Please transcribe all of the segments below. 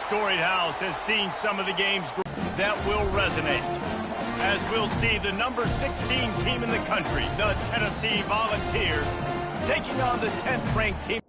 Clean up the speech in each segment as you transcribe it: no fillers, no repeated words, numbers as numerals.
storied house has seen some of the games that will resonate. As we'll see the number 16 team in the country, the Tennessee Volunteers, taking on the 10th ranked team.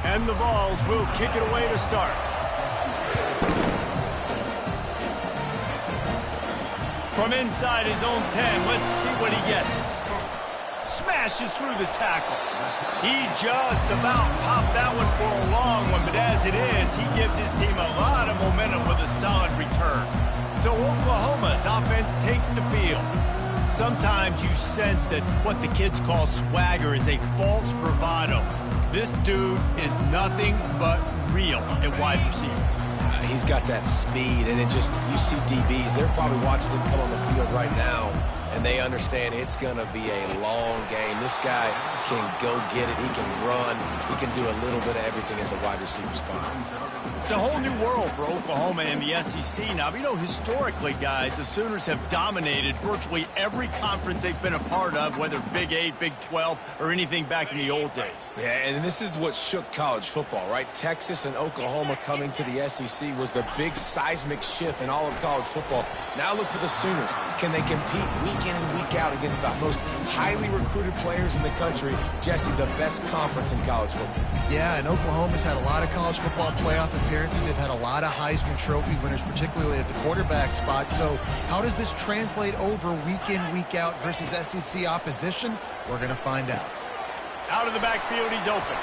And the Vols will kick it away to start. From inside his own 10, let's see what he gets. Smashes through the tackle. He just about popped that one for a long one, but as it is, he gives his team a lot of momentum with a solid return. So Oklahoma's offense takes the field. Sometimes you sense that what the kids call swagger is a false bravado. This dude is nothing but real at wide receiver. He's got that speed, and you see DBs, they're probably watching him come on the field right now, and they understand it's going to be a long game. This guy can go get it. He can run. He can do a little bit of everything at the wide receiver spot. It's a whole new world for Oklahoma and the SEC. Now, historically, guys, the Sooners have dominated virtually every conference they've been a part of, whether Big 8, Big 12, or anything back in the old days. Yeah, and this is what shook college football, right? Texas and Oklahoma coming to the SEC was the big seismic shift in all of college football. Now look for the Sooners. Can they compete week in and week out against the most highly recruited players in the country? Jesse, the best conference in college football. Yeah, and Oklahoma's had a lot of college football playoff appearances. They've had a lot of Heisman Trophy winners, particularly at the quarterback spot. So how does this translate over week in, week out versus SEC opposition? We're going to find out. Out of the backfield, he's open.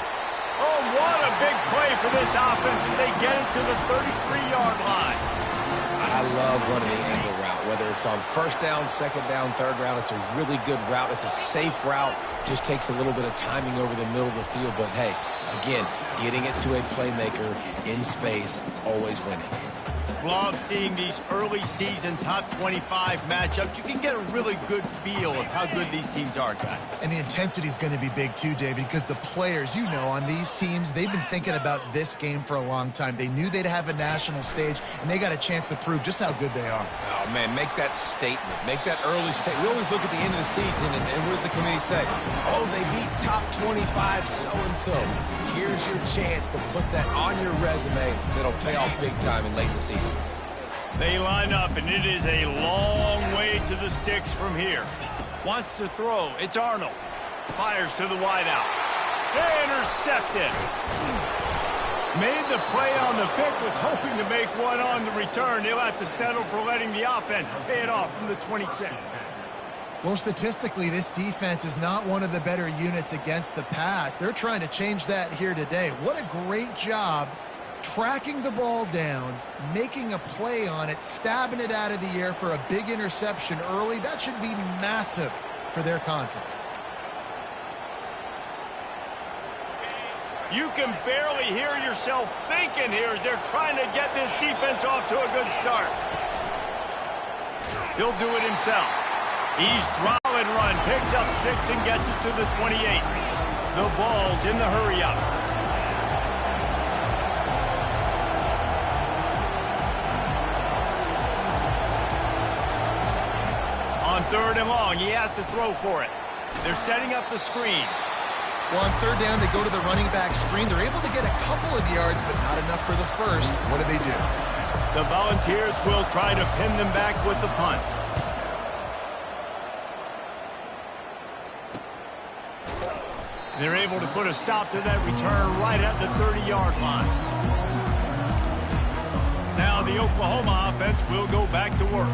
Oh, what a big play for this offense as they get it to the 33-yard line. I love running the angle route, whether it's on first down, second down, third down. It's a really good route. It's a safe route. Just takes a little bit of timing over the middle of the field. But, hey, again, getting it to a playmaker in space, always winning. Love seeing these early season top 25 matchups. You can get a really good feel of how good these teams are, guys. And the intensity is going to be big too, David, because the players, on these teams, they've been thinking about this game for a long time. They knew they'd have a national stage, and they got a chance to prove just how good they are. Oh, man, make that statement. Make that early statement. We always look at the end of the season, and what does the committee say? Oh, they beat top 25 so-and-so. Here's your chance to put that on your resume that'll pay off big time in late in the season. They line up, and it is a long way to the sticks from here. Wants to throw. It's Arnold. Fires to the wideout. Intercepted. Made the play on the pick, was hoping to make one on the return. He'll have to settle for letting the offense pay it off from the 26. Well, statistically, this defense is not one of the better units against the pass. They're trying to change that here today. What a great job tracking the ball down, making a play on it, stabbing it out of the air for a big interception early. That should be massive for their confidence. You can barely hear yourself thinking here as they're trying to get this defense off to a good start. He'll do it himself. He's draw and run, picks up 6 and gets it to the 28. The Vols in the hurry-up. On 3rd and long, he has to throw for it. They're setting up the screen. Well, on 3rd down, they go to the running back screen. They're able to get a couple of yards, but not enough for the first. What do? The Volunteers will try to pin them back with the punt. They're able to put a stop to that return right at the 30-yard line. Now the Oklahoma offense will go back to work.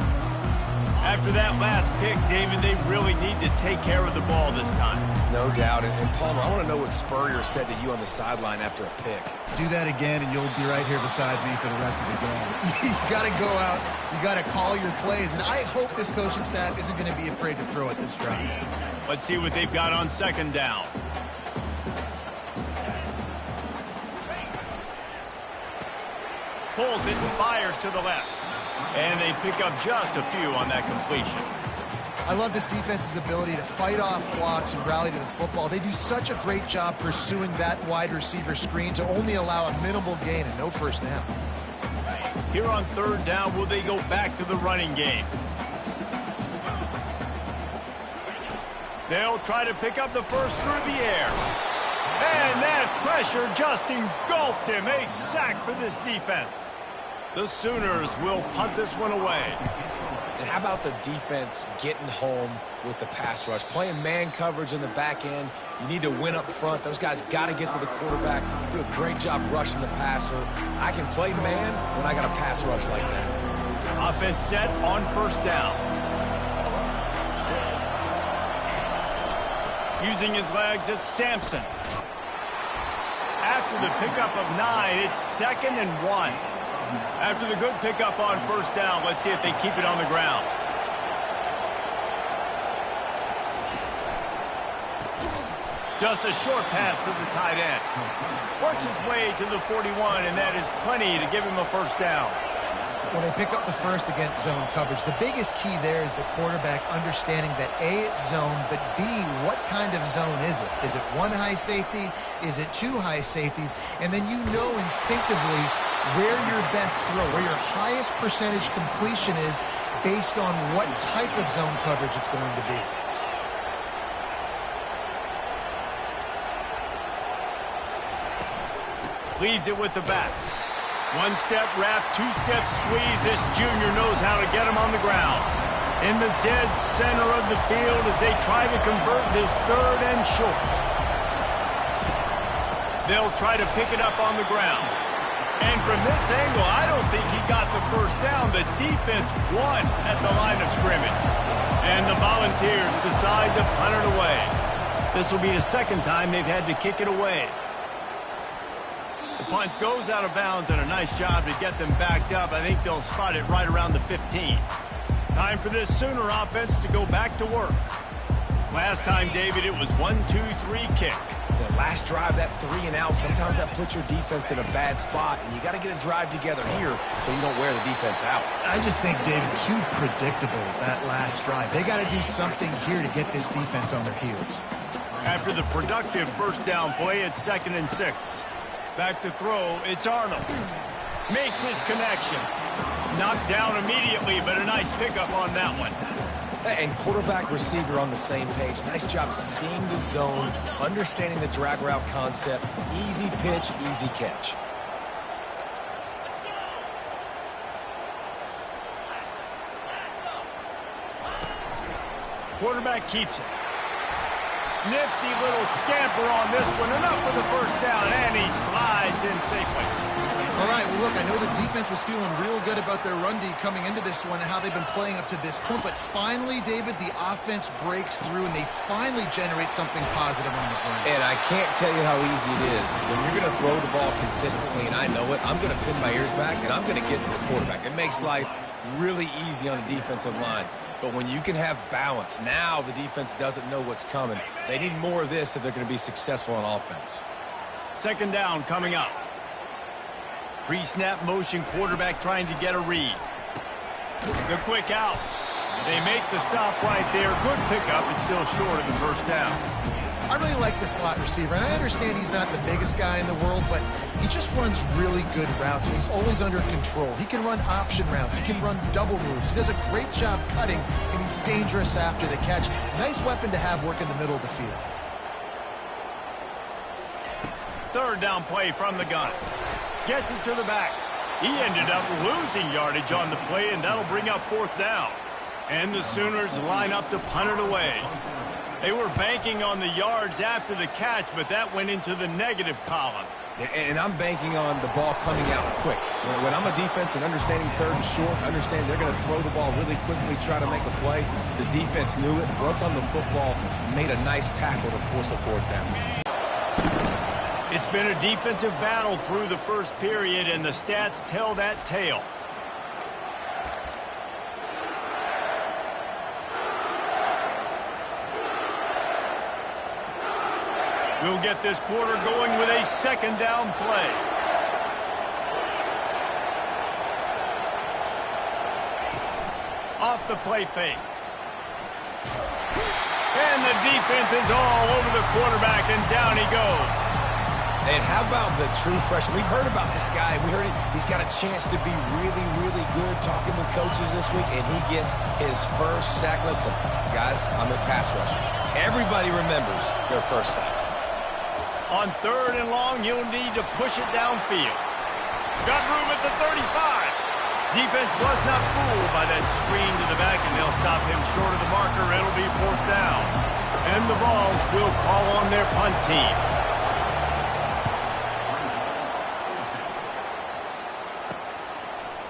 After that last pick, David, they really need to take care of the ball this time. No doubt. And Palmer, I want to know what Spurrier said to you on the sideline after a pick. Do that again, and you'll be right here beside me for the rest of the game. You got to go out. You got to call your plays. And I hope this coaching staff isn't going to be afraid to throw at this drive. Let's see what they've got on 2nd down. Pulls it and fires to the left. And they pick up just a few on that completion. I love this defense's ability to fight off blocks and rally to the football. They do such a great job pursuing that wide receiver screen to only allow a minimal gain and no first down. Here on 3rd down, will they go back to the running game? They'll try to pick up the first through the air. And that pressure just engulfed him. A sack for this defense. The Sooners will punt this one away. And how about the defense getting home with the pass rush? Playing man coverage in the back end. You need to win up front. Those guys got to get to the quarterback. Do a great job rushing the passer. I can play man when I got a pass rush like that. Offense set on 1st down. Using his legs, it's Sampson. After the pickup of 9, it's 2nd and 1. After the good pickup on 1st down, let's see if they keep it on the ground. Just a short pass to the tight end. Works his way to the 41, and that is plenty to give him a 1st down. When they pick up the first against zone coverage, the biggest key there is the quarterback understanding that A, it's zone, but B, what kind of zone is it? Is it 1 high safety? Is it 2 high safeties? And then you know instinctively where your best throw, where your highest percentage completion is based on what type of zone coverage it's going to be. Leaves it with the back. 1-step wrap, 2-step squeeze. This junior knows how to get him on the ground. In the dead center of the field as they try to convert this 3rd and short. They'll try to pick it up on the ground. And from this angle, I don't think he got the 1st down. The defense won at the line of scrimmage. And the Volunteers decide to punt it away. This will be the 2nd time they've had to kick it away. The punt goes out of bounds, and a nice job to get them backed up. I think they'll spot it right around the 15. Time for this Sooner offense to go back to work. Last time, David, it was 1-2-3 kick. The last drive, that 3 and out, sometimes that puts your defense in a bad spot, and you got to get a drive together here so you don't wear the defense out. I just think, David, too predictable that last drive. They got to do something here to get this defense on their heels. After the productive 1st down play, it's 2nd and 6. Back to throw, it's Arnold. Makes his connection. Knocked down immediately, but a nice pickup on that one. And quarterback receiver on the same page. Nice job seeing the zone, understanding the drag route concept. Easy pitch, easy catch. Quarterback keeps it. Nifty little scamper on this one. Enough for the first down, and he slides in safely. All right, well, look, I know the defense was feeling real good about their run D coming into this one and how they've been playing up to this point, but finally, David, the offense breaks through, and they finally generate something positive on the ground. And I can't tell you how easy it is. When you're going to throw the ball consistently, and I know it, I'm going to pin my ears back, and I'm going to get to the quarterback. It makes life really easy on the defensive line. But when you can have balance, now the defense doesn't know what's coming. They need more of this if they're going to be successful on offense. Second down coming up. Pre-snap motion, quarterback trying to get a read. The quick out. They make the stop right there. Good pickup. It's still short of the first down. I really like the slot receiver, and I understand he's not the biggest guy in the world, but he just runs really good routes, and he's always under control. He can run option routes. He can run double moves. He does a great job cutting, and he's dangerous after the catch. Nice weapon to have work in the middle of the field. Third down play from the gun. Gets it to the back. He ended up losing yardage on the play, and that'll bring up fourth down. And the Sooners line up to punt it away. They were banking on the yards after the catch, but that went into the negative column. And I'm banking on the ball coming out quick. When I'm a defense and understanding third and short, understand they're going to throw the ball really quickly, try to make a play. The defense knew it, broke on the football, made a nice tackle to force a fourth down. It's been a defensive battle through the first period, and the stats tell that tale. We'll get this quarter going with a second down play. Off the play fake. And the defense is all over the quarterback, and down he goes. And how about the true freshman? We've heard about this guy. We heard he's got a chance to be really, really good talking with coaches this week, and he gets his first sack. Listen, guys, I'm a pass rusher. Everybody remembers their first sack. On third and long, you'll need to push it downfield. Got room at the 35. Defense was not fooled by that screen to the back, and they'll stop him short of the marker. It'll be fourth down. And the Vols will call on their punt team.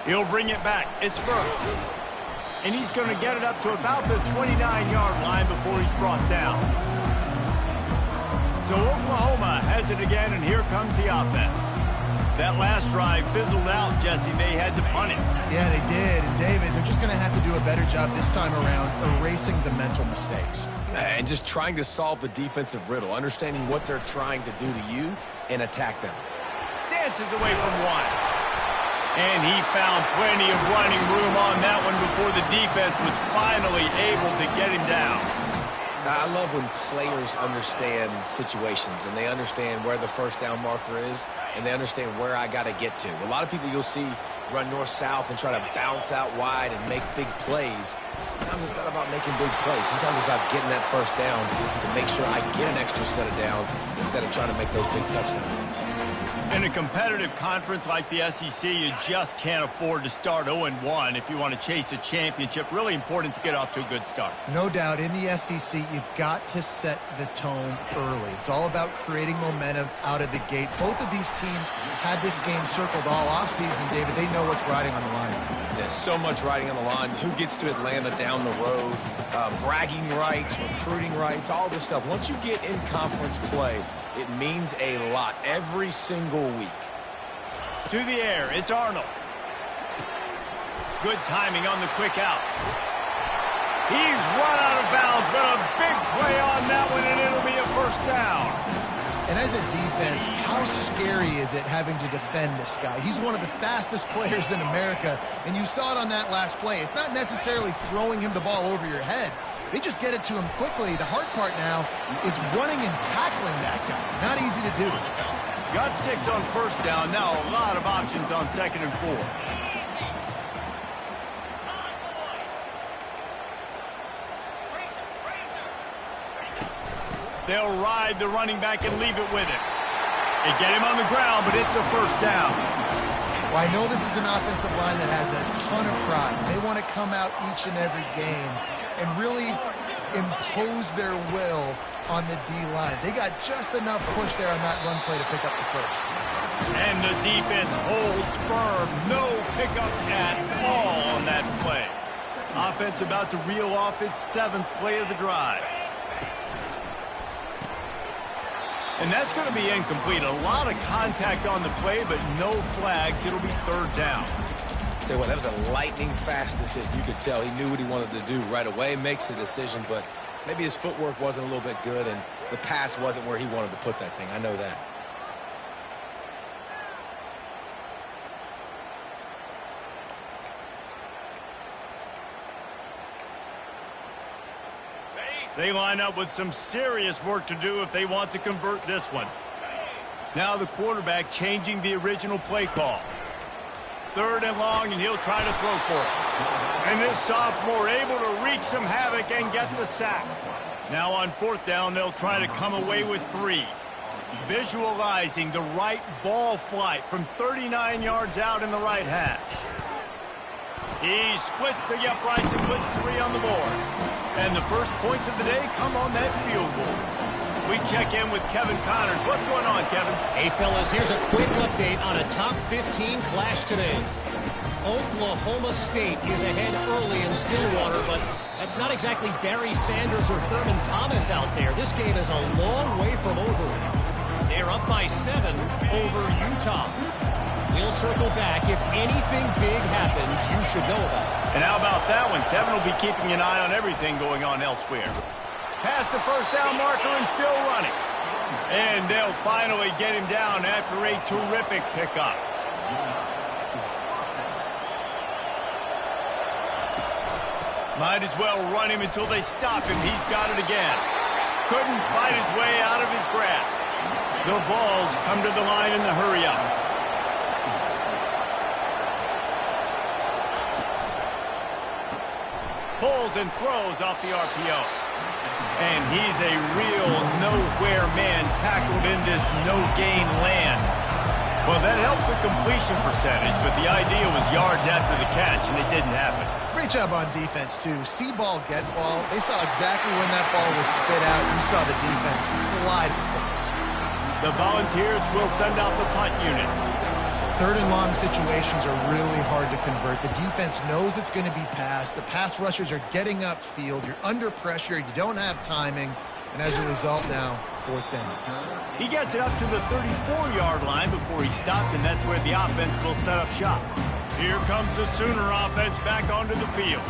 He'll bring it back. It's Burks. And he's going to get it up to about the 29-yard line before he's brought down. So Oklahoma has it again, and here comes the offense. That last drive fizzled out, Jesse. They had to punt it. Yeah, they did. And, David, they're just going to have to do a better job this time around erasing the mental mistakes. And just trying to solve the defensive riddle, understanding what they're trying to do to you and attack them. Dances away from one. And he found plenty of running room on that one before the defense was finally able to get him down. I love when players understand situations and they understand where the first down marker is and they understand where I got to get to. A lot of people you'll see run north-south and try to bounce out wide and make big plays. Sometimes it's not about making big plays. Sometimes it's about getting that first down to make sure I get an extra set of downs instead of trying to make those big touchdown runs. In a competitive conference like the SEC, you just can't afford to start 0-1 if you want to chase a championship. Really important to get off to a good start. No doubt, in the SEC, you've got to set the tone early. It's all about creating momentum out of the gate. Both of these teams had this game circled all offseason, David. They know what's riding on the line. There's so much riding on the line. Who gets to Atlanta down the road, bragging rights, recruiting rights, all this stuff. Once you get in conference play, it means a lot every single week. To the air, it's Arnold. Good timing on the quick out. He's run out of bounds, but a big play on that one, and it'll be a first down. And as a defense, how scary is it having to defend this guy? He's one of the fastest players in America, and you saw it on that last play. It's not necessarily throwing him the ball over your head. They just get it to him quickly. The hard part now is running and tackling that guy. Not easy to do. Got 6 on first down. Now a lot of options on 2nd and 4. They'll ride the running back and leave it with him. They get him on the ground, but it's a first down. Well, I know this is an offensive line that has a ton of pride. They want to come out each and every game and really impose their will on the D-line. They got just enough push there on that run play to pick up the first. And the defense holds firm. No pickup at all on that play. Offense about to reel off its 7th play of the drive. And that's going to be incomplete. A lot of contact on the play, but no flags. It'll be 3rd down. Tell you what, that was a lightning-fast decision. You could tell he knew what he wanted to do right away, makes the decision, but maybe his footwork wasn't a little bit good, and the pass wasn't where he wanted to put that thing. I know that. They line up with some serious work to do if they want to convert this one. Now the quarterback changing the original play call. 3rd and long, and he'll try to throw for it. And this sophomore able to wreak some havoc and get the sack. Now on 4th down, they'll try to come away with 3. Visualizing the right ball flight from 39 yards out in the right hash. He splits the uprights and puts 3 on the board. And the first points of the day come on that field goal. We check in with Kevin Connors. What's going on, Kevin? Hey, fellas, here's a quick update on a top 15 clash today. Oklahoma State is ahead early in Stillwater, but that's not exactly Barry Sanders or Thurman Thomas out there. This game is a long way from over. They're up by 7 over Utah. We'll circle back. If anything big happens, you should know about it. And how about that one? Kevin will be keeping an eye on everything going on elsewhere. Past the 1st down marker and still running. And they'll finally get him down after a terrific pickup. Might as well run him until they stop him. He's got it again. Couldn't fight his way out of his grasp. The Vols come to the line in the hurry-up. Pulls and throws off the RPO. And he's a real nowhere man tackled in this no-gain land. Well, that helped the completion percentage, but the idea was yards after the catch, and it didn't happen. Great job on defense, too. See ball, get ball. They saw exactly when that ball was spit out. You saw the defense fly to the football. The Volunteers will send out the punt unit. 3rd and long situations are really hard to convert. The defense knows it's going to be passed. The pass rushers are getting upfield. You're under pressure. You don't have timing. And as a result now, 4th down. He gets it up to the 34-yard line before he stopped, and that's where the offense will set up shop. Here comes the Sooner offense back onto the field.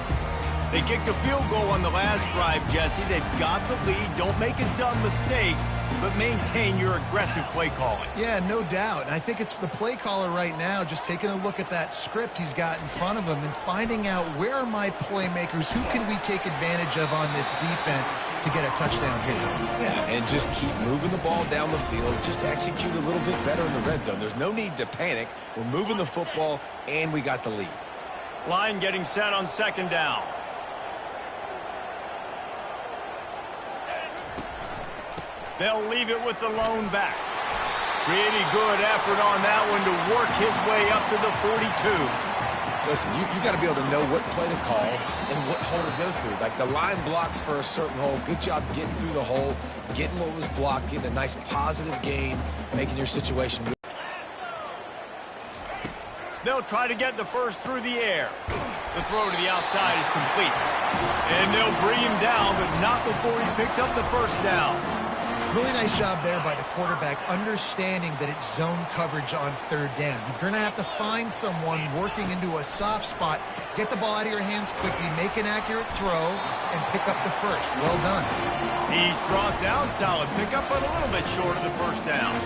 They kicked a field goal on the last drive, Jesse. They've got the lead. Don't make a dumb mistake, but maintain your aggressive play calling. Yeah, no doubt. And I think it's the play caller right now just taking a look at that script he's got in front of him and finding out where are my playmakers, who can we take advantage of on this defense to get a touchdown here. Yeah, and just keep moving the ball down the field. Just execute a little bit better in the red zone. There's no need to panic. We're moving the football, and we got the lead. Line getting set on 2nd down. They'll leave it with the lone back. Pretty good effort on that one to work his way up to the 42. Listen, you got to be able to know what play to call and what hole to go through. Like the line blocks for a certain hole. Good job getting through the hole, getting what was blocked, getting a nice positive gain, making your situation move. They'll try to get the first through the air. The throw to the outside is complete. And they'll bring him down, but not before he picks up the 1st down. Really nice job there by the quarterback, understanding that it's zone coverage on 3rd down. You're going to have to find someone working into a soft spot, get the ball out of your hands quickly, make an accurate throw, and pick up the 1st. Well done. He's brought down solid pickup, but a little bit short of the 1st down.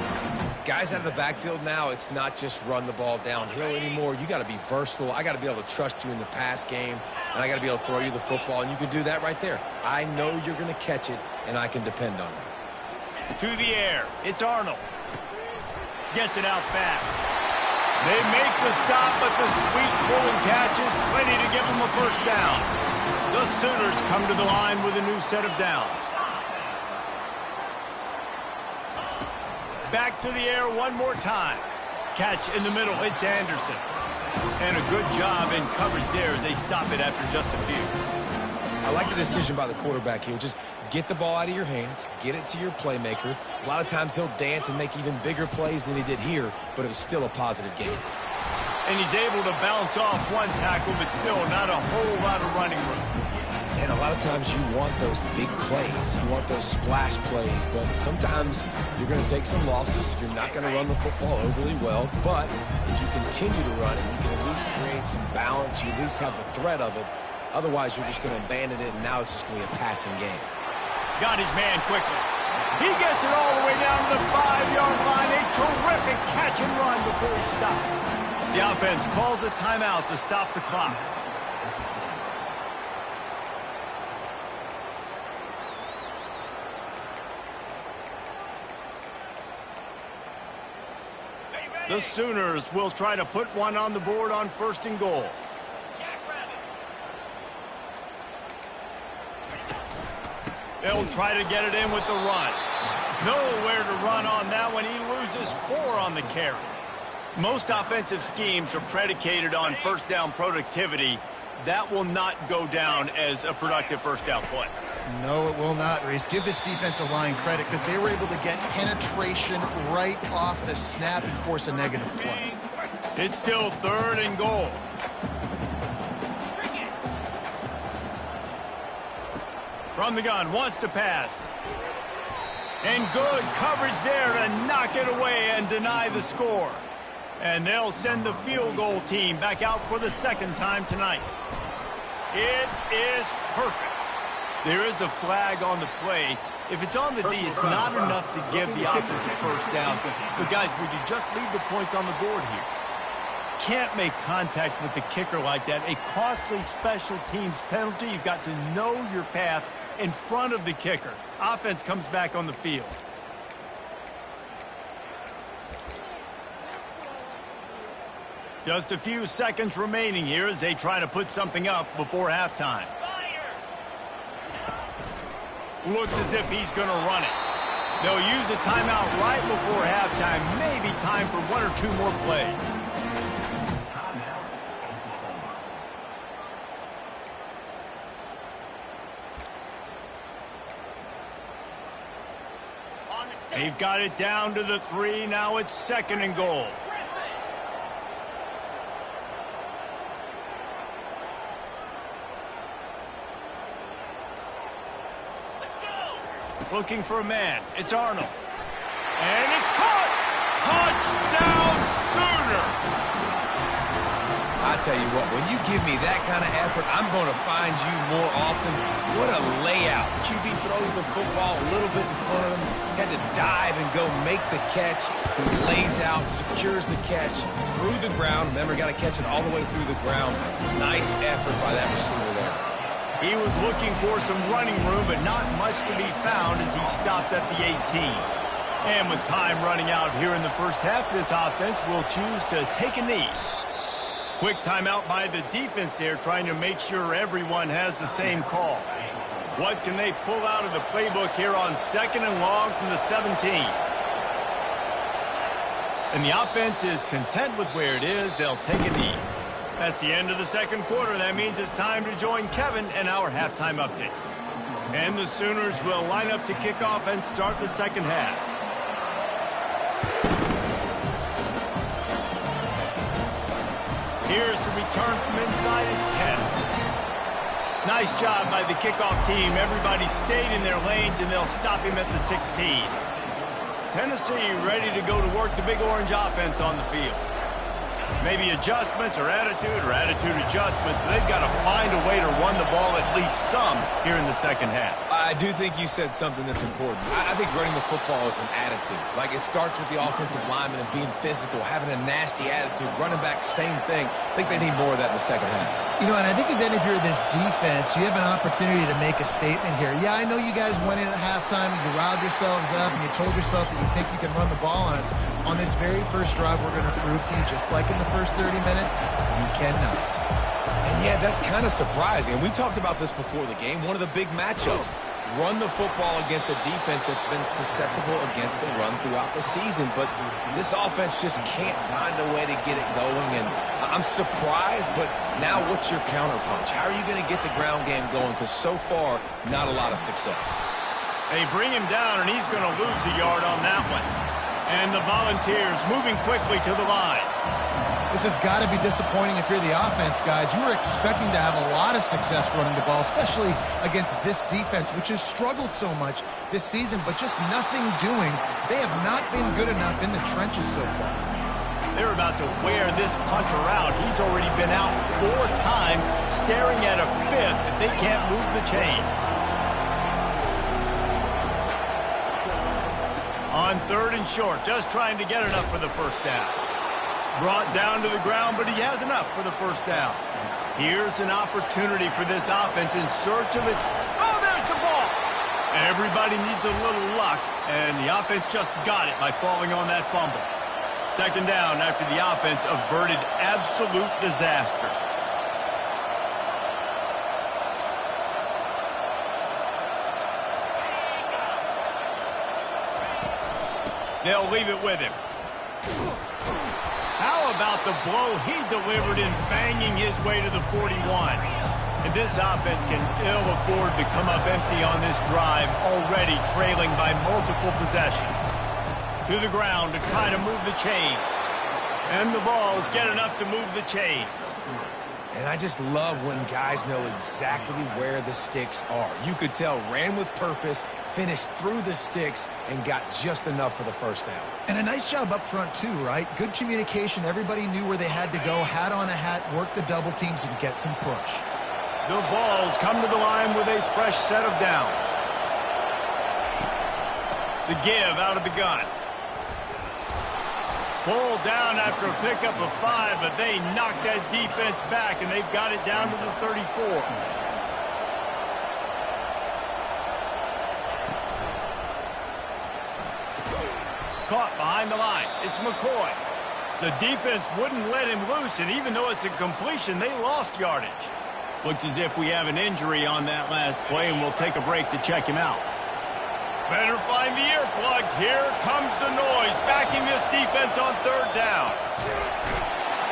Guys out of the backfield now, it's not just run the ball downhill anymore. You got to be versatile. I got to be able to trust you in the pass game, and I got to be able to throw you the football, and you can do that right there. I know you're going to catch it, and I can depend on it. To the air, it's Arnold. Gets it out fast. They make the stop, but the sweet pulling catch is plenty to give them a 1st down. The Sooners come to the line with a new set of downs. Back to the air one more time. Catch in the middle, it's Anderson. And a good job in coverage there as they stop it after just a few. I like the decision by the quarterback here. Just get the ball out of your hands, get it to your playmaker. A lot of times he'll dance and make even bigger plays than he did here, but it was still a positive game. And he's able to bounce off one tackle, but still not a whole lot of running room. And a lot of times you want those big plays. You want those splash plays, but sometimes you're going to take some losses. You're not going to run the football overly well, but if you continue to run it, you can at least create some balance. You at least have the threat of it. Otherwise, you're just going to abandon it, and now it's just going to be a passing game. Got his man quickly. He gets it all the way down to the 5-yard line. A terrific catch and run before he stopped. The offense calls a timeout to stop the clock. The Sooners will try to put one on the board on 1st and goal. They'll try to get it in with the run. Nowhere to run on that one. He loses 4 on the carry. Most offensive schemes are predicated on first down productivity. That will not go down as a productive first down play. No, it will not, Reese. Give this defensive line credit because they were able to get penetration right off the snap and force a negative play. It's still 3rd and goal. From the gun, wants to pass. And good coverage there to knock it away and deny the score. And they'll send the field goal team back out for the 2nd time tonight. It is perfect. There is a flag on the play. If it's on the D, it's not enough to give the offensive first down. So, guys, would you just leave the points on the board here? Can't make contact with the kicker like that. A costly special teams penalty. You've got to know your path in front of the kicker. Offense comes back on the field. Just a few seconds remaining here as they try to put something up before halftime. Looks as if he's going to run it. They'll use a timeout right before halftime. Maybe time for 1 or 2 more plays. They've got it down to the 3. Now it's 2nd and goal. Looking for a man. It's Arnold. And it's caught! Touchdown Sooners! I tell you what, when you give me that kind of effort, I'm going to find you more often. What a layout. QB throws the football a little bit in front of him. Had to dive and go make the catch. He lays out, secures the catch through the ground. Remember, got to catch it all the way through the ground. Nice effort by that receiver there. He was looking for some running room, but not much to be found as he stopped at the 18. And with time running out here in the first half, this offense will choose to take a knee. Quick timeout by the defense there, trying to make sure everyone has the same call. What can they pull out of the playbook here on 2nd and long from the 17? And the offense is content with where it is. They'll take a knee. That's the end of the 2nd quarter. That means it's time to join Kevin and our halftime update. And the Sooners will line up to kick off and start the 2nd half. Here's the return from inside is 10. Nice job by the kickoff team. Everybody stayed in their lanes, and they'll stop him at the 16. Tennessee ready to go to work the Big Orange offense on the field. Maybe adjustments or attitude adjustments, but they've got to find a way to run the ball at least some here in the 2nd half. I do think you said something that's important. I think running the football is an attitude. Like, it starts with the offensive lineman and being physical, having a nasty attitude. Running back, same thing. I think they need more of that in the 2nd half. You know, and I think even if you're this defense, you have an opportunity to make a statement here. Yeah, I know you guys went in at halftime and you riled yourselves up and you told yourself that you think you can run the ball on us. On this very first drive, we're going to prove to you, just like in the first 30 minutes, you cannot. And yeah, that's kind of surprising. And we talked about this before the game. One of the big matchups. run the football against a defense that's been susceptible against the run throughout the season. But this offense just can't find a way to get it going. And I'm surprised, but now what's your counterpunch? How are you going to get the ground game going? Because so far, not a lot of success. They bring him down, and he's going to lose a yard on that one. And the Volunteers moving quickly to the line. This has got to be disappointing if you're the offense, guys. You were expecting to have a lot of success running the ball, especially against this defense, which has struggled so much this season, but just nothing doing. They have not been good enough in the trenches so far. They're about to wear this punter out. He's already been out 4 times, staring at a 5th if they can't move the chains. On 3rd and short, just trying to get enough for the first down. Brought down to the ground, but he has enough for the first down. Here's an opportunity for this offense in search of its... Oh, there's the ball! Everybody needs a little luck, and the offense just got it by falling on that fumble. 2nd down after the offense averted absolute disaster. They'll leave it with him. How about the blow he delivered in banging his way to the 41? And this offense can ill afford to come up empty on this drive, already trailing by multiple possessions. To the ground to try to move the chains. And the Vols get enough to move the chains. And I just love when guys know exactly where the sticks are. You could tell ran with purpose, finished through the sticks, and got just enough for the first down. And a nice job up front, too, right? Good communication. Everybody knew where they had to go, hat on a hat, work the double teams, and get some push. The Vols come to the line with a fresh set of downs. The give out of the gun. Pulled down after a pickup of 5, but they knocked that defense back, and they've got it down to the 34. Caught behind the line. It's McCoy. The defense wouldn't let him loose, and even though it's a completion, they lost yardage. Looks as if we have an injury on that last play, and we'll take a break to check him out. Better find the earplugs. Here comes the noise, backing this defense on 3rd down.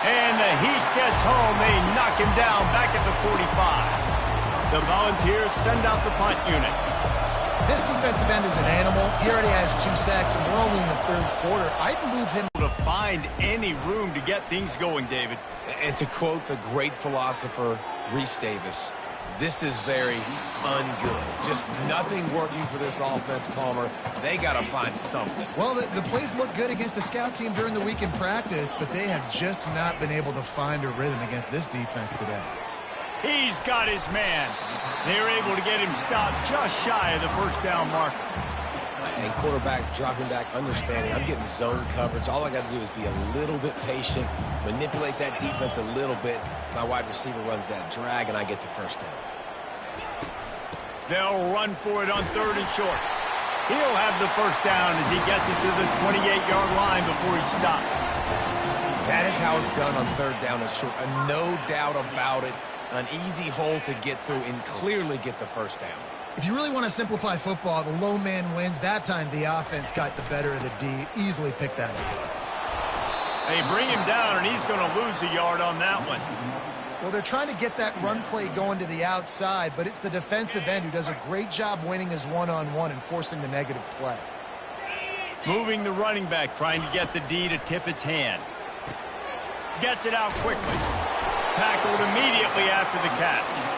And the heat gets home. They knock him down back at the 45. The Volunteers send out the punt unit. This defensive end is an animal. He already has 2 sacks, and we're only in the 3rd quarter. I'd move him to find any room to get things going, David. And to quote the great philosopher, Reese Davis, this is very ungood. Just nothing working for this offense, Palmer. They got to find something. Well, the plays look good against the scout team during the week in practice, but they have just not been able to find a rhythm against this defense today. He's got his man. They're able to get him stopped just shy of the first down marker. And quarterback dropping back, understanding I'm getting zone coverage. All I got to do is be a little bit patient, manipulate that defense a little bit. My wide receiver runs that drag, and I get the first down. They'll run for it on 3rd and short. He'll have the first down as he gets it to the 28-yard line before he stops. That is how it's done on 3rd down and short. No doubt about it. An easy hole to get through and clearly get the first down. If you really want to simplify football, the low man wins. That time the offense got the better of the D. Easily picked that up. They bring him down, and he's going to lose a yard on that one. Well, they're trying to get that run play going to the outside, but it's the defensive end who does a great job winning his one-on-one and forcing the negative play. Moving the running back, trying to get the D to tip its hand. Gets it out quickly. Tackled immediately after the catch.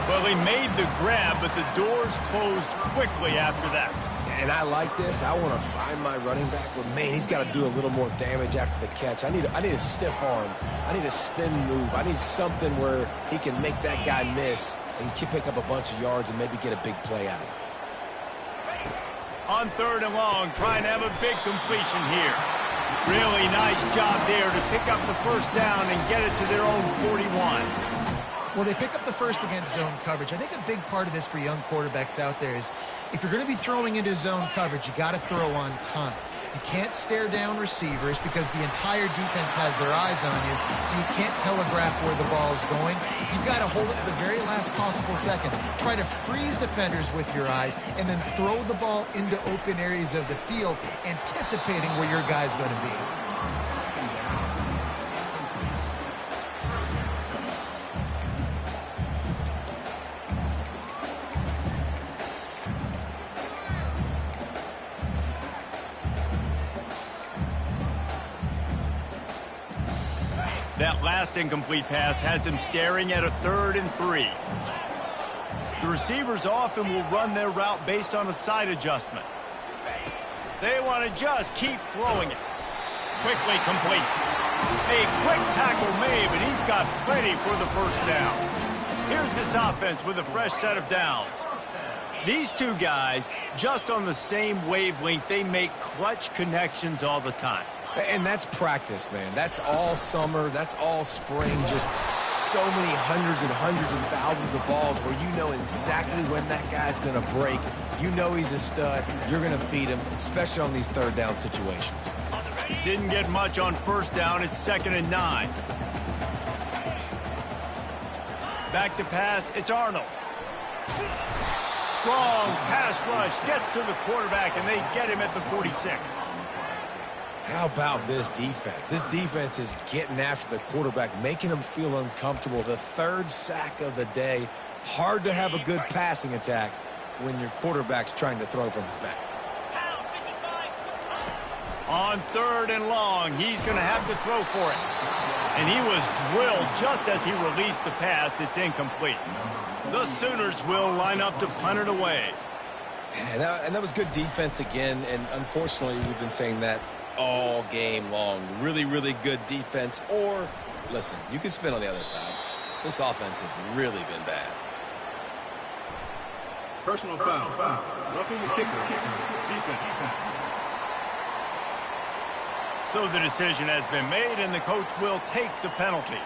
Well, he made the grab, but the doors closed quickly after that. And I like this. I want to find my running back, but man, he's got to do a little more damage after the catch. I need a stiff arm. I need a spin move. I need something where he can make that guy miss and pick up a bunch of yards and maybe get a big play out of it. On 3rd and long, trying to have a big completion here. Really nice job there to pick up the first down and get it to their own 41. Well, they pick up the first against zone coverage. I think a big part of this for young quarterbacks out there is if you're going to be throwing into zone coverage, you got to throw on time. You can't stare down receivers because the entire defense has their eyes on you, so you can't telegraph where the ball is going. You've got to hold it to the very last possible second. Try to freeze defenders with your eyes and then throw the ball into open areas of the field, anticipating where your guy's going to be. That last incomplete pass has him staring at a 3rd and 3. The receivers often will run their route based on a side adjustment. They want to just keep throwing it. Quickly complete. A quick tackle made, but he's got plenty for the first down. Here's this offense with a fresh set of downs. These two guys, just on the same wavelength, they make clutch connections all the time. And that's practice, man. That's all summer. That's all spring. Just so many hundreds and thousands of balls where you know exactly when that guy's going to break. You know he's a stud. You're going to feed him, especially on these 3rd down situations. Didn't get much on 1st down. It's 2nd and 9. Back to pass. It's Arnold. Strong pass rush. Gets to the quarterback, and they get him at the 46. How about this defense? This defense is getting after the quarterback, making him feel uncomfortable. The 3rd sack of the day. Hard to have a good passing attack when your quarterback's trying to throw from his back. On 3rd and long, he's going to have to throw for it. And he was drilled just as he released the pass. It's incomplete. The Sooners will line up to punt it away. And that was good defense again, and unfortunately we've been saying that all game long. Really, really good defense. Or, listen, you can spin on the other side. This offense has really been bad. Personal foul. Roughing the kicker. Defense. So the decision has been made, and the coach will take the penalty.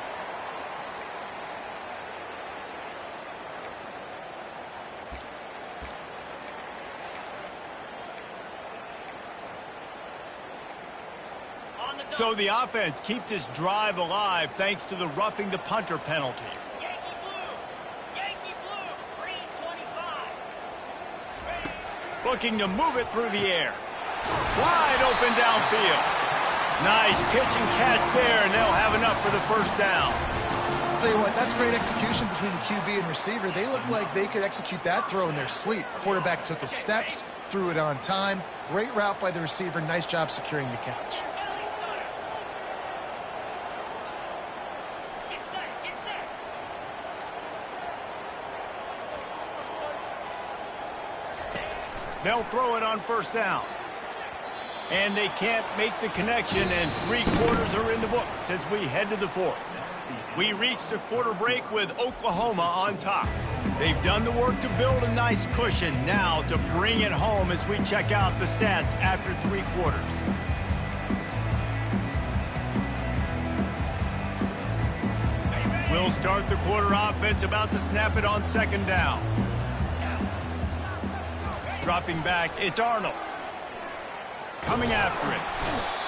So the offense keeps its drive alive thanks to the roughing the punter penalty. Yankee blue, green 25. Looking to move it through the air. Wide open downfield. Nice pitch and catch there, and they'll have enough for the 1st down. I'll tell you what, that's great execution between the QB and receiver. They look like they could execute that throw in their sleep. Quarterback took his steps, threw it on time. Great route by the receiver. Nice job securing the catch. They'll throw it on 1st down. And they can't make the connection, and 3 quarters are in the books as we head to the 4th. We reach the quarter break with Oklahoma on top. They've done the work to build a nice cushion. Now to bring it home as we check out the stats after 3 quarters. We'll start the quarter offense, about to snap it on 2nd down. Dropping back, it's Arnold. Coming after it.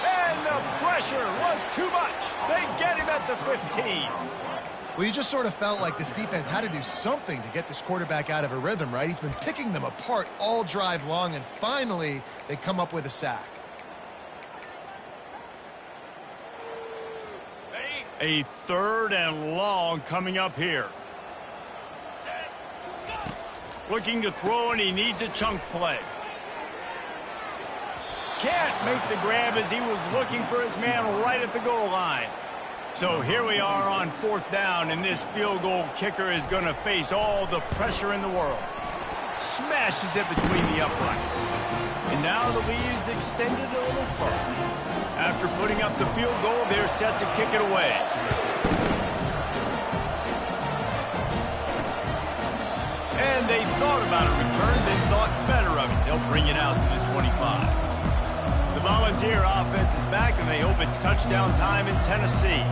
And the pressure was too much. They get him at the 15. Well, you just sort of felt like this defense had to do something to get this quarterback out of a rhythm, right? He's been picking them apart all drive long, and finally they come up with a sack. A 3rd and long coming up here. Looking to throw, and he needs a chunk play. Can't make the grab as he was looking for his man right at the goal line. So here we are on 4th down, and this field goal kicker is going to face all the pressure in the world. Smashes it between the uprights. And now the lead is extended a little further. After putting up the field goal, they're set to kick it away. And they thought about a return, then thought better of it. They'll bring it out to the 25. The Volunteer offense is back, and they hope it's touchdown time in Tennessee.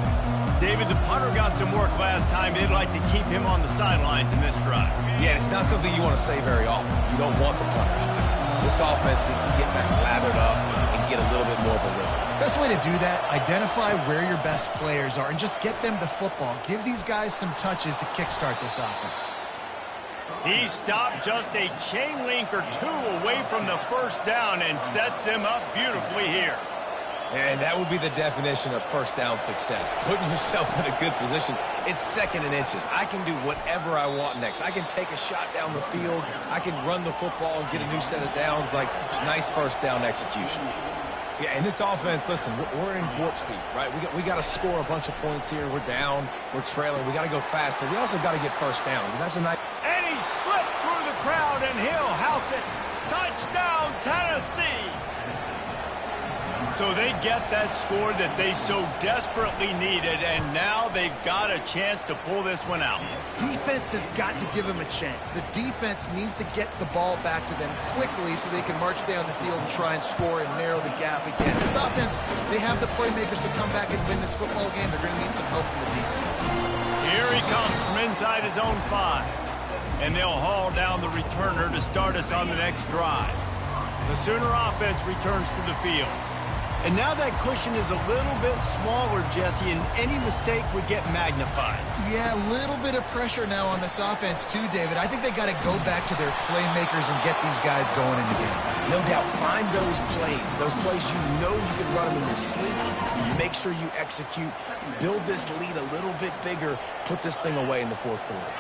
David, the punter got some work last time. They'd like to keep him on the sidelines in this drive. Yeah, it's not something you want to say very often. You don't want the punter out there. This offense needs to get back lathered up and get a little bit more of a rhythm. Best way to do that, identify where your best players are and just get them the football. Give these guys some touches to kickstart this offense. He stopped just a chain link or two away from the first down and sets them up beautifully here. And that would be the definition of first down success. Putting yourself in a good position. It's second and inches. I can do whatever I want next. I can take a shot down the field. I can run the football and get a new set of downs. Like, nice first down execution. Yeah, and this offense, listen, we're in warp speed, right? We got to score a bunch of points here. We're down. We're trailing. We got to go fast, but we also got to get first downs. And that's a nice... And he slipped through the crowd, and he'll house it. Touchdown, Tennessee! So they get that score that they so desperately needed, and now they've got a chance to pull this one out. Defense has got to give them a chance. The defense needs to get the ball back to them quickly so they can march down the field and try and score and narrow the gap again. This offense, they have the playmakers to come back and win this football game. They're going to need some help from the defense. Here he comes from inside his own 5. And they'll haul down the returner to start us on the next drive. The Sooner offense returns to the field. And now that cushion is a little bit smaller, Jesse, and any mistake would get magnified. Yeah, a little bit of pressure now on this offense too, David. I think they got to go back to their playmakers and get these guys going in the game. No doubt, find those plays you know you can run them in your sleep. Make sure you execute. Build this lead a little bit bigger. Put this thing away in the fourth quarter.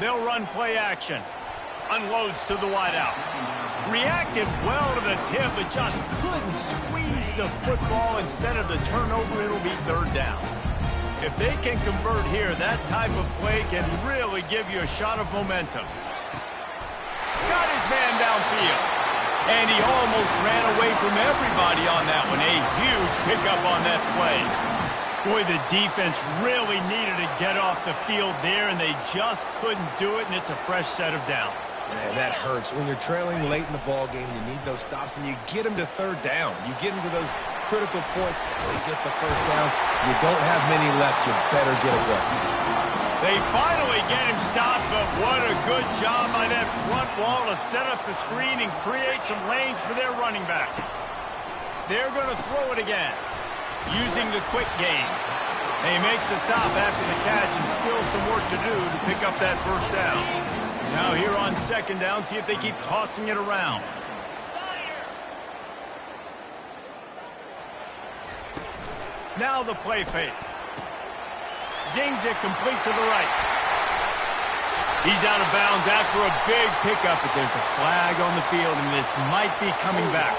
They'll run play action. Unloads to the wideout. Reacted well to the tip, but just couldn't squeeze the football. Instead of the turnover, it'll be third down. If they can convert here, that type of play can really give you a shot of momentum. Got his man downfield. And he almost ran away from everybody on that one. A huge pickup on that play. Boy, the defense really needed to get off the field there, and they just couldn't do it, and it's a fresh set of downs. Man, that hurts. When you're trailing late in the ball game, you need those stops, and you get them to third down. You get them to those critical points, they get the first down. You don't have many left. You better get aggressive. They finally get him stopped, but what a good job by that front wall to set up the screen and create some lanes for their running back. They're going to throw it again, using the quick game. They make the stop after the catch and still some work to do to pick up that first down. Now here on second down, see if they keep tossing it around. Now the play fake. Zings it complete to the right. He's out of bounds after a big pickup, but there's a flag on the field, and this might be coming back.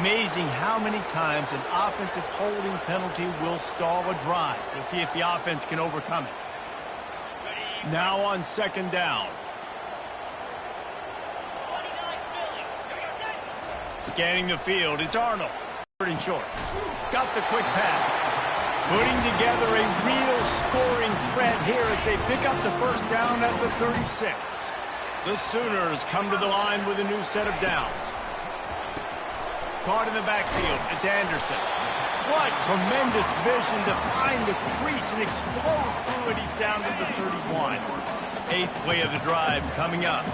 Amazing how many times an offensive holding penalty will stall a drive. We'll see if the offense can overcome it. Now on second down. Scanning the field, it's Arnold. Third and short. Got the quick pass. Putting together a real scoring threat here as they pick up the first down at the 36. The Sooners come to the line with a new set of downs. Caught in the backfield, it's Anderson. What tremendous vision to find the crease and explode through it. He's down to the 31. Eighth play of the drive coming up.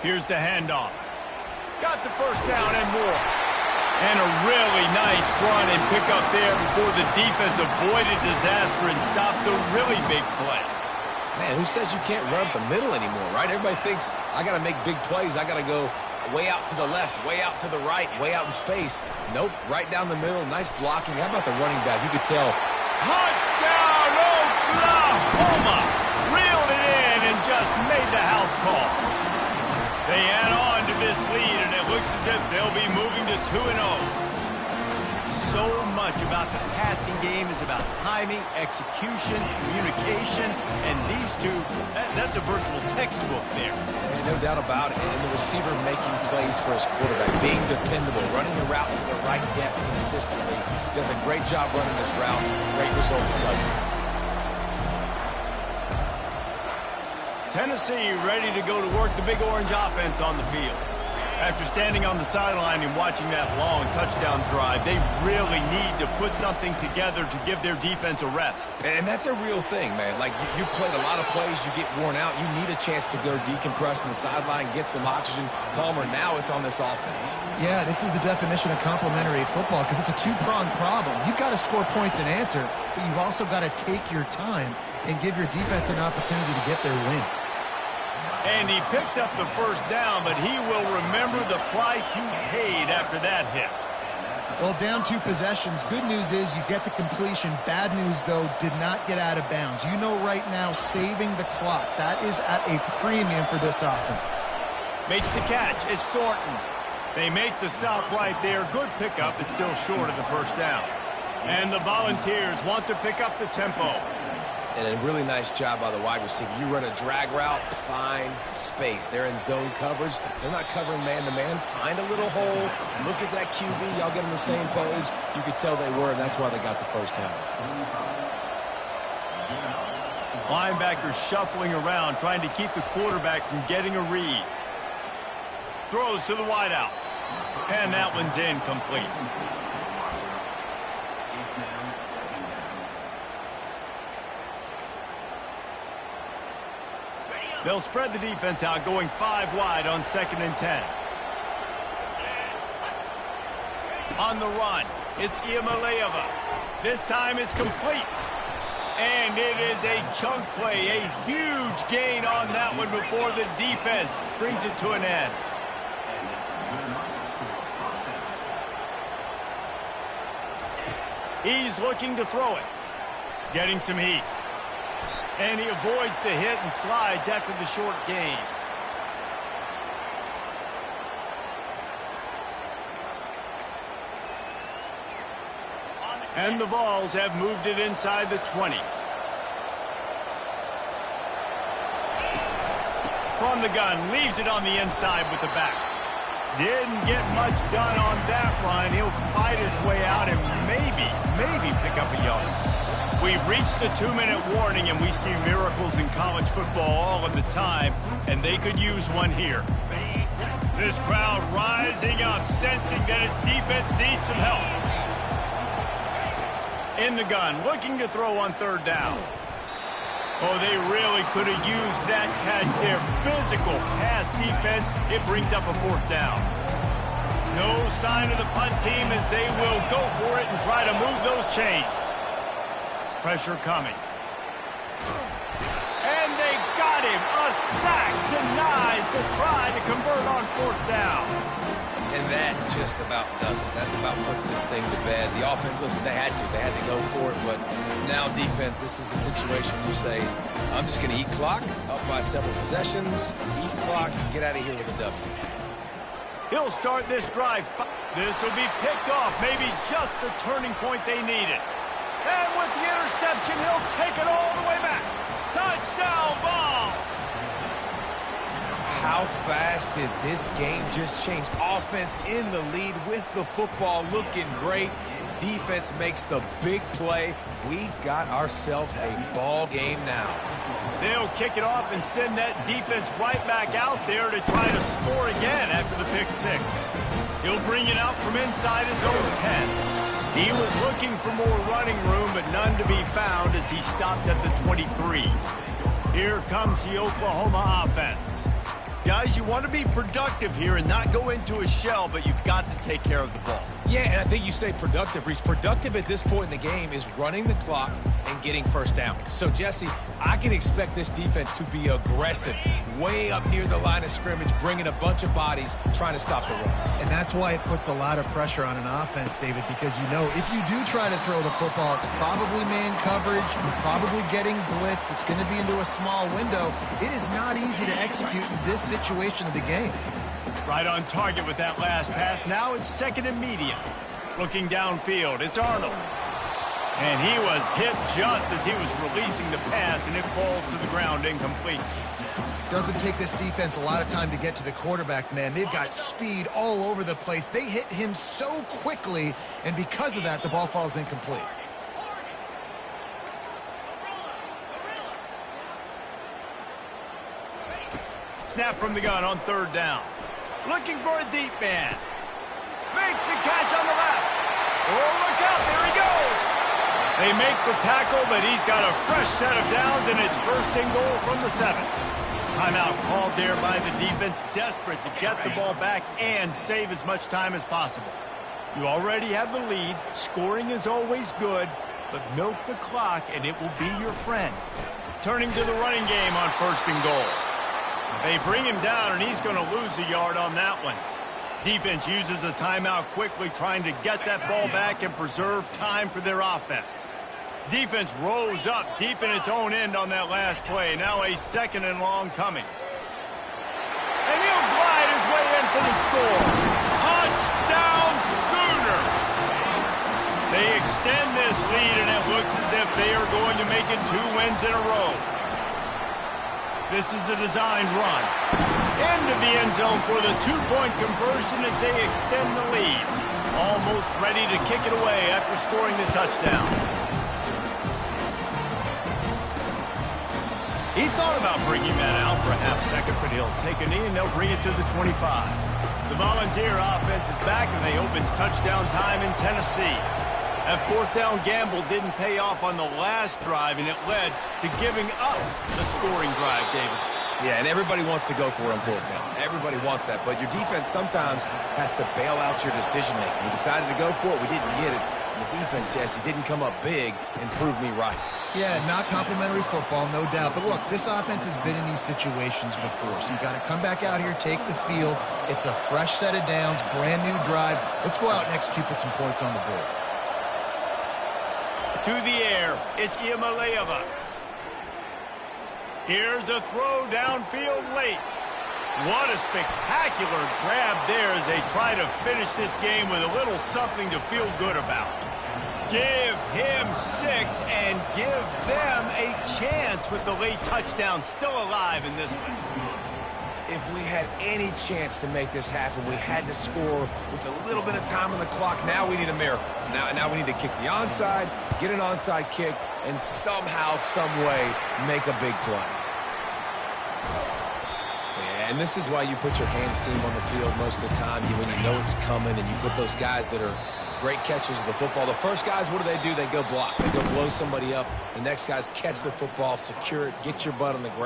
Here's the handoff. Got the first down and more. And a really nice run and pick up there before the defense avoided disaster and stopped the really big play. Man, who says you can't run up the middle anymore, right? Everybody thinks, I got to make big plays. I got to go way out to the left, way out to the right, way out in space. Nope, right down the middle. Nice blocking. How about the running back? You could tell. Touchdown, Oklahoma! Reeled it in and just made the house call. They add on to this lead, and it looks as if they'll be moving to 2-0. So much about the passing game is about timing, execution, communication, and these two, that's a virtual textbook there. And no doubt about it. And the receiver making plays for his quarterback, being dependable, running the route to the right depth consistently. Does a great job running this route. Great result because of it. Tennessee ready to go to work the Big Orange offense on the field. After standing on the sideline and watching that long touchdown drive, they really need to put something together to give their defense a rest. And that's a real thing, man. Like, you played a lot of plays, you get worn out, you need a chance to go decompress on the sideline, get some oxygen. Palmer, now it's on this offense. Yeah, this is the definition of complementary football because it's a two-pronged problem. You've got to score points and answer, but you've also got to take your time and give your defense an opportunity to get their win. And he picked up the first down, but he will remember the price he paid after that hit. Well, down 2 possessions. Good news is you get the completion. Bad news, though, did not get out of bounds. You know right now, saving the clock. That is at a premium for this offense. Makes the catch. It's Thornton. They make the stop right there. Good pickup. It's still short of the first down. And the Volunteers want to pick up the tempo. And a really nice job by the wide receiver. You run a drag route, find space. They're in zone coverage. They're not covering man-to-man. Find a little hole. Look at that QB. Y'all get on the same page. You could tell they were, and that's why they got the first down. Linebackers shuffling around, trying to keep the quarterback from getting a read. Throws to the wideout. And that one's incomplete. They'll spread the defense out, going 5 wide on 2nd and 10. On the run, it's Iamaleava. This time it's complete. And it is a chunk play, a huge gain on that one before the defense brings it to an end. He's looking to throw it. Getting some heat. And he avoids the hit and slides after the short gain. And the Vols have moved it inside the 20. From the gun, leaves it on the inside with the back. Didn't get much done on that run. He'll fight his way out and maybe pick up a yard. We've reached the 2-minute warning, and we see miracles in college football all of the time, and they could use one here. This crowd rising up, sensing that its defense needs some help. In the gun, looking to throw on 3rd down. Oh, they really could have used that catch there. Physical pass defense, it brings up a 4th down. No sign of the punt team as they will go for it and try to move those chains. Pressure coming. And they got him. A sack denies the try to convert on 4th down. And that just about does it. That about puts this thing to bed. The offense, listen, they had to go for it. But now defense, this is the situation where you say, I'm just going to eat clock, up by several possessions, eat clock, get out of here with a W. He'll start this drive. This will be picked off. Maybe just the turning point they needed. And with the interception, he'll take it all the way back. Touchdown, Vols! How fast did this game just change? Offense in the lead with the football looking great. Defense makes the big play. We've got ourselves a ball game now. They'll kick it off and send that defense right back out there to try to score again after the pick 6. He'll bring it out from inside his own 10. He was looking for more running room, but none to be found as he stopped at the 23. Here comes the Oklahoma offense. Guys, you want to be productive here and not go into a shell, but you've got to take care of the ball. Yeah, and I think you say productive, Reese. Productive at this point in the game is running the clock and getting first down. So, Jesse, I can expect this defense to be aggressive, way up near the line of scrimmage, bringing a bunch of bodies, trying to stop the run. And that's why it puts a lot of pressure on an offense, David, because you know if you do try to throw the football, it's probably man coverage, you're probably getting blitz, that's going to be into a small window. It is not easy to execute in this situation of the game. Right on target with that last pass. Now it's 2nd and medium. Looking downfield, it's Arnold. And he was hit just as he was releasing the pass, and it falls to the ground incomplete. Doesn't take this defense a lot of time to get to the quarterback, man. They've got speed all over the place. They hit him so quickly, and because of that, the ball falls incomplete. Snap from the gun on 3rd down. Looking for a deep man. Makes the catch on the left. Oh, look out, there he goes. They make the tackle, but he's got a fresh set of downs, and it's first and goal from the 7. Timeout called there by the defense, desperate to get the ball back and save as much time as possible. You already have the lead. Scoring is always good, but milk the clock, and it will be your friend. Turning to the running game on first and goal. They bring him down, and he's going to lose a yard on that one. Defense uses a timeout quickly, trying to get that ball back and preserve time for their offense. Defense rose up deep in its own end on that last play. Now a 2nd and long coming. And he'll glide his way in for the score. Touchdown Sooners! They extend this lead, and it looks as if they are going to make it 2 wins in a row. This is a designed run. Into the end zone for the 2-point conversion as they extend the lead. Almost ready to kick it away after scoring the touchdown. He thought about bringing that out for a half-second, but he'll take a knee and they'll bring it to the 25. The Volunteer offense is back, and they hope it's touchdown time in Tennessee. That 4th down gamble didn't pay off on the last drive, and it led to giving up the scoring drive, David. Yeah, and everybody wants to go for it on 4th down. Everybody wants that, but your defense sometimes has to bail out your decision-making. We decided to go for it. We didn't get it. The defense, Jesse, didn't come up big and prove me right. Yeah, not complimentary football, no doubt. But look, this offense has been in these situations before, so you got to come back out here, take the field. It's a fresh set of downs, brand new drive. Let's go out and execute, put some points on the board. To the air, it's Iamaleava. Here's a throw downfield late. What a spectacular grab there as they try to finish this game with a little something to feel good about. Give him 6 and give them a chance with the late touchdown still alive in this one. If we had any chance to make this happen, we had to score with a little bit of time on the clock. Now we need a miracle. Now we need to kick the onside, get an onside kick, and somehow, some way, make a big play. Yeah, and this is why you put your hands team on the field most of the time when you know it's coming, and you put those guys that are great catchers of the football. The first guys, what do? They go block. They go blow somebody up. The next guys catch the football, secure it, get your butt on the ground.